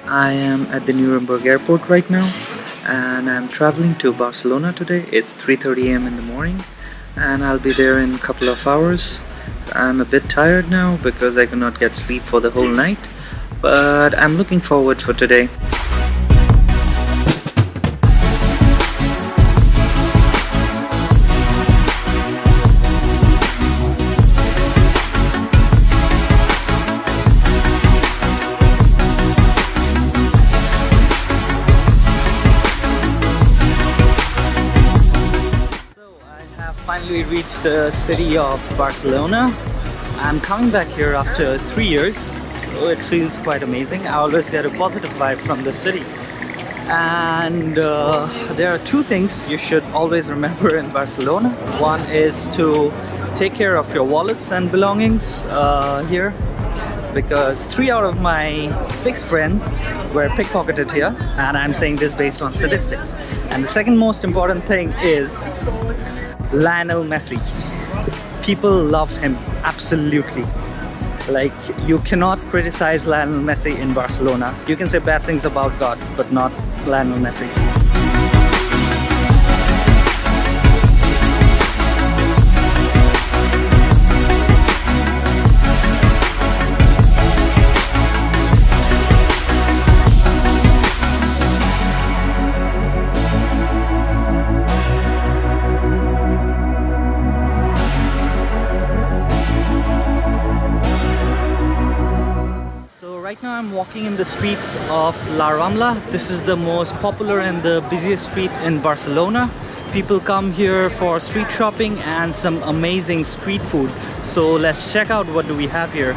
I am at the Nuremberg airport right now, and I'm traveling to Barcelona today. It's 3:30 a.m. in the morning, and I'll be there in a couple of hours. I'm a bit tired now because I could not get sleep for the whole night, but I'm looking forward for today. Finally reached the city of Barcelona. I'm coming back here after 3 years, so it feels quite amazing. I always get a positive vibe from the city. And there are two things you should always remember in Barcelona. One is to take care of your wallets and belongings here, because 3 out of my 6 friends were pickpocketed here, and I'm saying this based on statistics. And the second most important thing is Lionel Messi. People love him, absolutely. Like, you cannot criticize Lionel Messi in Barcelona. You can say bad things about God, but not Lionel Messi. Right now I'm walking in the streets of La Rambla. This is the most popular and the busiest street in Barcelona. People come here for street shopping and some amazing street food. So let's check out what do we have here.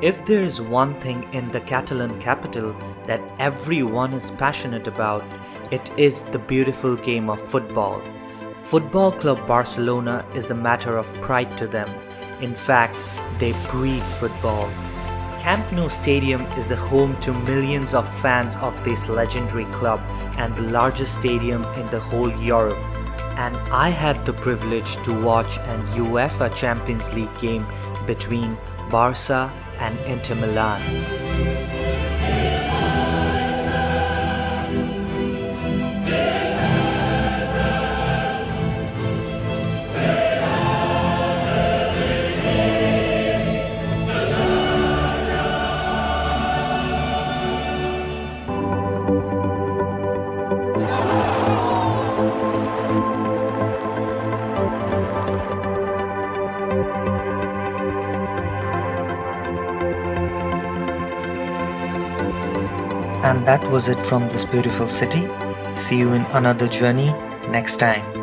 If there is one thing in the Catalan capital that everyone is passionate about, it is the beautiful game of football. Football Club Barcelona is a matter of pride to them. In fact, they breathe football. Camp Nou Stadium is the home to millions of fans of this legendary club and the largest stadium in the whole Europe. And I had the privilege to watch an UEFA Champions League game between Barca and Inter Milan. And that was it from this beautiful city. See you in another journey next time.